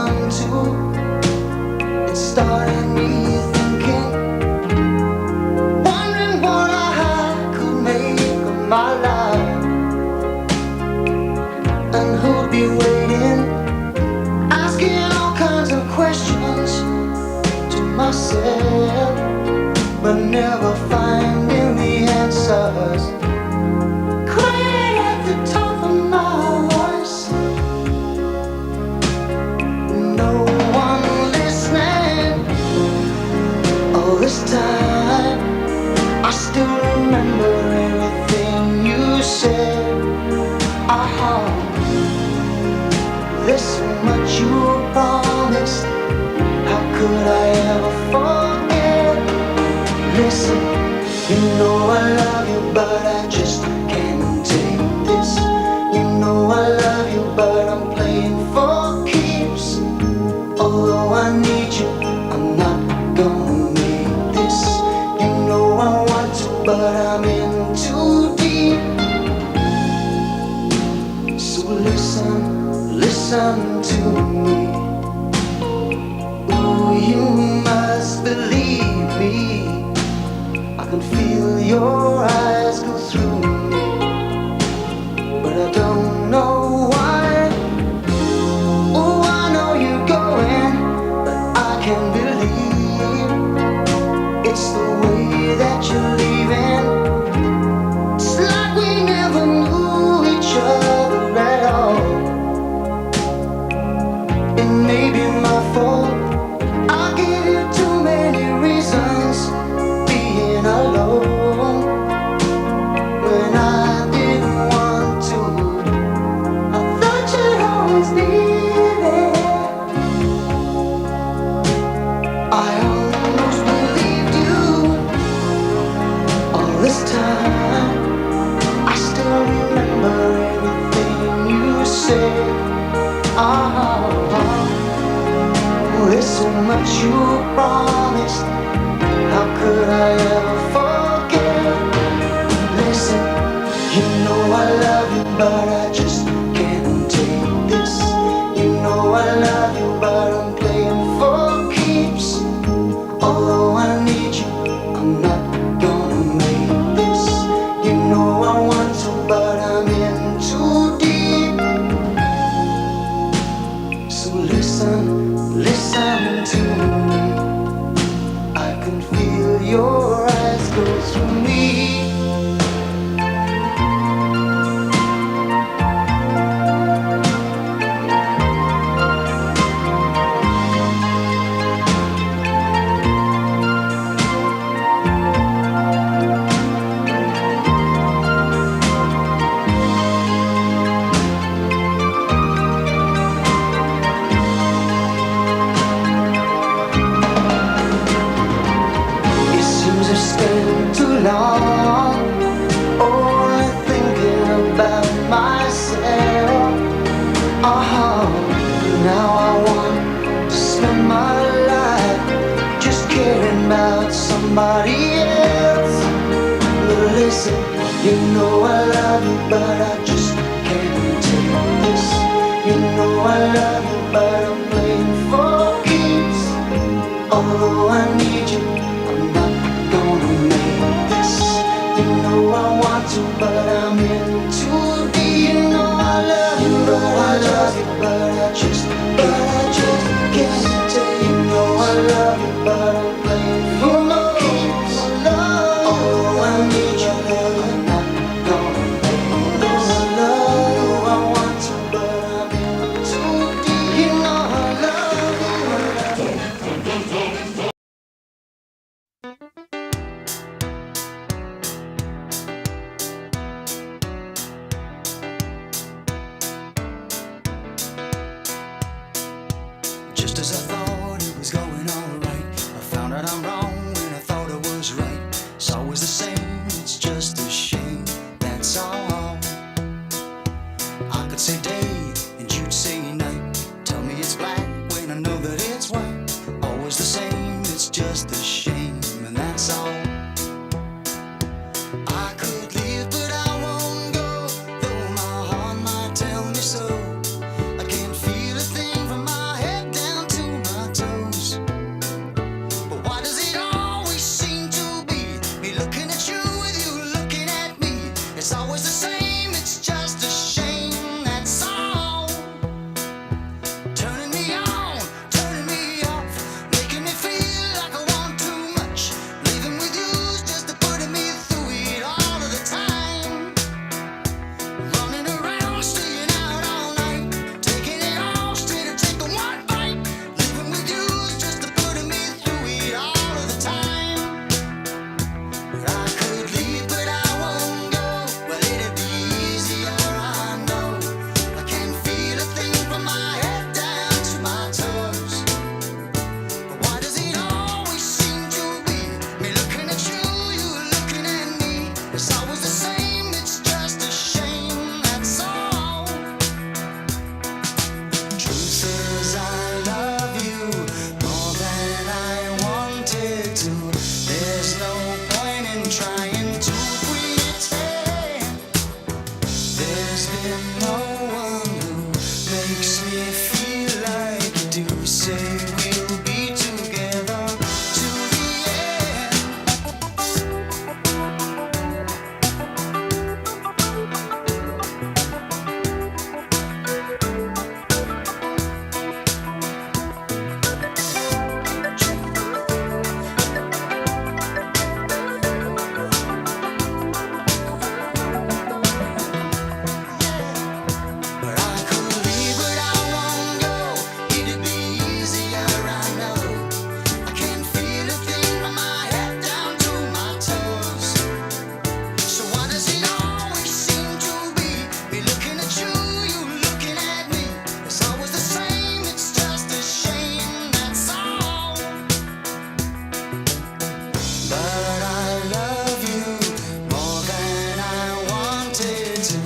listen to. It started me thinking, wondering what I could make of my life, and who'd be waiting, asking all kinds of questions to myself, but never finding the answers. Crying at the top of my voice, no one listening. All this time, I still remember everything you said. There's so much you promised. How could I ever forget? Listen, you know I love you, but I just can't take this. You know I love you, but I'm playing for keeps. Although I need you, I'm not gonna make this. You know I want to, but I'm in too deep. So listen to me. Ooh, you must believe me. I can feel your eyes go through me, but I don't know why. Oh, I know you're going, but I can't believe it's the way that you're leaving. It's like we never knew each other at all. It may be my fault. I gave you too many reasons being alone when I didn't want to. I thought you'd always be there. I almost believed you all this time. I still remember everything you said. There's so much you promised. How could I ever forget? Listen, you know I love you, but I just can't take this. You know I love you, but I'm playing for keeps. Although I need you, I'm not gonna make this. You know I want to, but I'm in too deep. So listen to me. I can feel your eyes go through me. Too long, only thinking about myself. Now I want to spend my life just caring about somebody else. But listen, you know I love you, but I just can't take this. You know I love you, but I'm playing for keeps. Although I need you, I'm not gonna make this. You know I want to, but I'm in too deep. You know I love you, but I love you, but I just can't take. You know I love you, but I'm playing for keeps. Although I need you, I'm not gonna make this. I want to, but I'm in too deep. You know I love you. Just as I thought it was going alright, I found out I'm wrong when I thought I was right. It's always the same, it's just a shame, that's all. I could say day and you'd say night. Tell me it's black when I know that it's white. Always the same, it's just a shame, and that's all. I could live but I won't go, though my heart might tell me so. I can't feel a thing from my head down say we'll be together till the end. But I could leave, but I won't go. It'd be easier, I know. I can't feel a thing from my head down to my toes. So why does it always seem to be me looking at you, you looking at me? It's always the same, it's just a shame, that's all. But I love you more than I wanted to.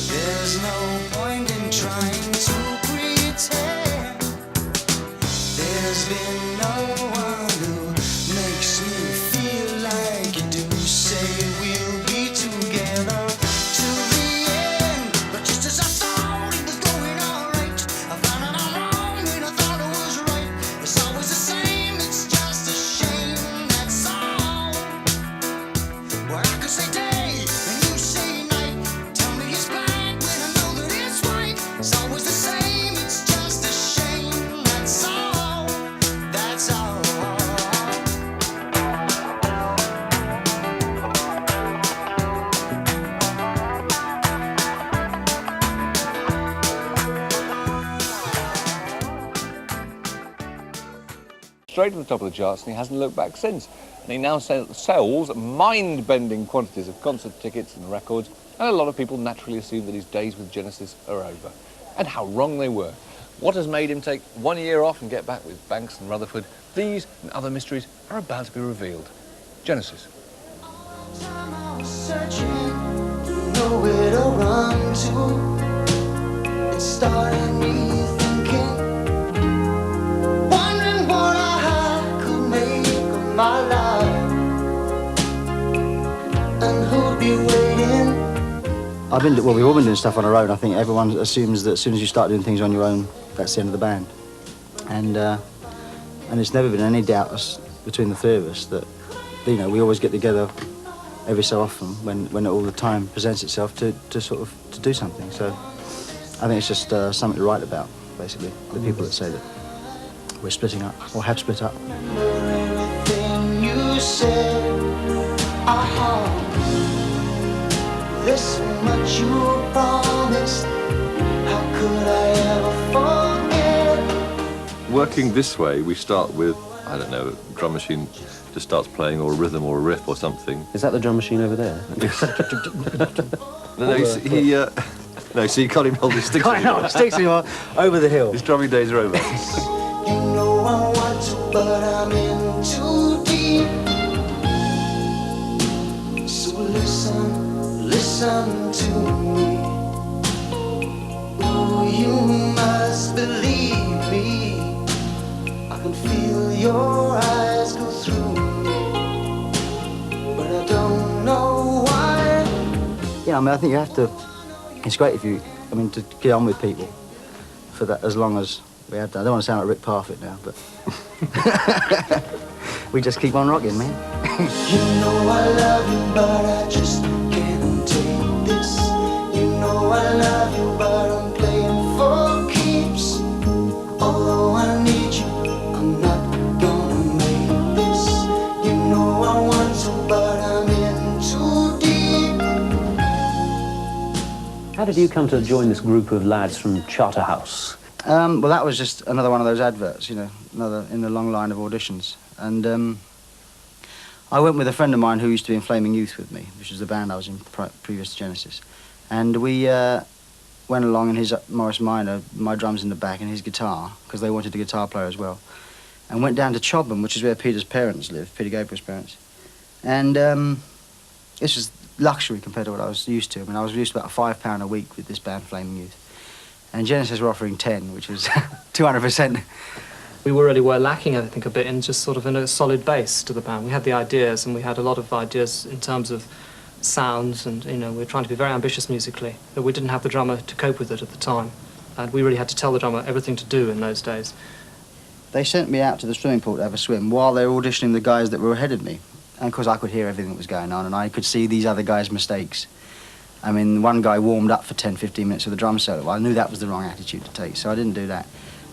There's no point in trying to pretend. There's been no one who makes me feel like you do. Say we'll be together till the end. But just as I thought it was going alright, I found out I'm wrong when I thought it was right. It's always the same, it's just a shame, that's all. Well, I could say day and you say night. Tell me it's black when I know that it's white. It's always the same, it's just a shame, that's all. That's all. Straight to the top of the charts, and he hasn't looked back since. And he now sells mind-bending quantities of concert tickets and records, and a lot of people naturally assume that his days with Genesis are over. And how wrong they were. What has made him take 1 year off and get back with Banks and Rutherford? These and other mysteries are about to be revealed. Genesis. Time I was searching to know where to run to. It started me thinking, wondering what I could make of my life, and who'd be waiting. We've all been doing stuff on our own. I think everyone assumes that as soon as you start doing things on your own, that's the end of the band. And it's never been any doubt between the three of us that, you know, we always get together every so often when all the time presents itself to do something. So I think it's just something to write about, basically, the people that say that we're splitting up or have split up. Everything you said, there's so much you promised. How could I ever forget? Working this way, we start with, I don't know, a drum machine just starts playing, or a rhythm or a riff or something. Is that the drum machine over there? No, no, so you can't even hold his sticks I know, anymore. sticks anymore, over the hill. His drumming days are over. You know I want to, but I'm in too deep. So listen to me. Oh, you must believe me. I can feel your eyes go through me, but I don't know why. Yeah, I mean, I think you have to. It's great if you, to get on with people for that as long as we have done. I don't want to sound like Rick Parfitt now, but we just keep on rocking, man. You know I love you, but I just can't take this. You know I love you, but I'm playing for keeps. Although I need you, I'm not gonna make this. You know I want to, but I'm in too deep. How did you come to join this group of lads from Charterhouse? Well, that was just another one of those adverts, you know, another in the long line of auditions. And I went with a friend of mine who used to be in Flaming Youth with me, which is the band I was in previous to Genesis. And we went along, and his Morris Minor, my drums in the back, and his guitar, because they wanted a guitar player as well, and went down to Chobham, which is where Peter's parents live, Peter Gabriel's parents. And this was luxury compared to what I was used to. I mean, I was used to about £5 a week with this band, Flaming Youth. And Genesis were offering 10, which was 200%. We really were lacking, I think, a bit in just sort of in a solid base to the band. We had the ideas, and we had a lot of ideas in terms of sounds, and, you know, we were trying to be very ambitious musically, but we didn't have the drummer to cope with it at the time. And we really had to tell the drummer everything to do in those days. they sent me out to the swimming pool to have a swim while they were auditioning the guys that were ahead of me. And of course I could hear everything that was going on, and I could see these other guys' mistakes. I mean, one guy warmed up for 10, 15 minutes with a drum solo. Well, I knew that was the wrong attitude to take, so I didn't do that.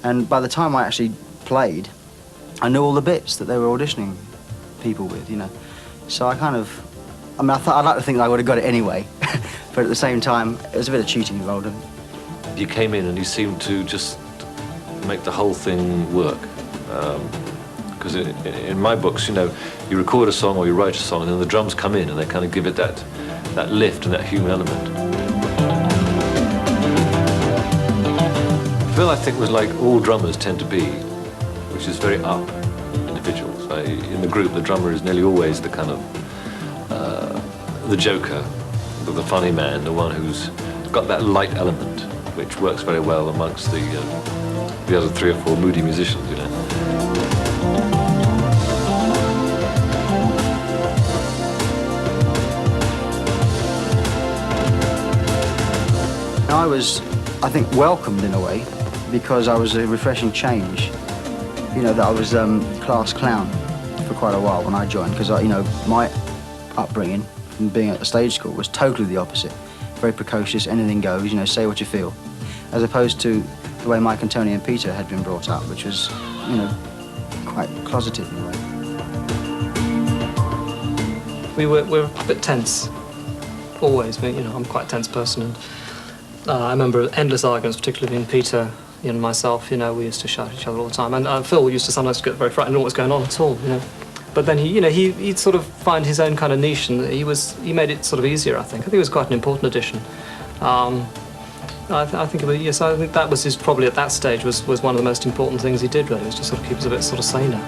And by the time I actually played, I knew all the bits that they were auditioning people with, you know. So I kind of, I mean, I'd like to think that I would have got it anyway, but at the same time, it was a bit of cheating involved. You came in and you seemed to just make the whole thing work. Because in my books, you know, you record a song or you write a song and then the drums come in and they kind of give it that lift and that human element. Phil, I think, was like all drummers tend to be, which is very up individuals. In the group, the drummer is nearly always the kind of, the joker, the funny man, the one who's got that light element, which works very well amongst the other 3 or 4 moody musicians, you know. I was, I think, welcomed in a way because I was a refreshing change. You know, that I was class clown for quite a while when I joined because, you know, my upbringing from being at the stage school was totally the opposite. Very precocious, anything goes, you know, say what you feel. As opposed to the way Mike and Tony and Peter had been brought up, which was, you know, quite closeted in a way. We were a bit tense, always. You know, I'm quite a tense person, and I remember endless arguments, particularly between Peter and myself. You know, we used to shout at each other all the time, and Phil used to sometimes get very frightened, didn't know what was going on at all. You know, but then he'd sort of find his own kind of niche, and he made it sort of easier. I think it was quite an important addition. I think yes, I think that was probably at that stage was one of the most important things he did. Really, was to sort of keep us a bit sort of saner.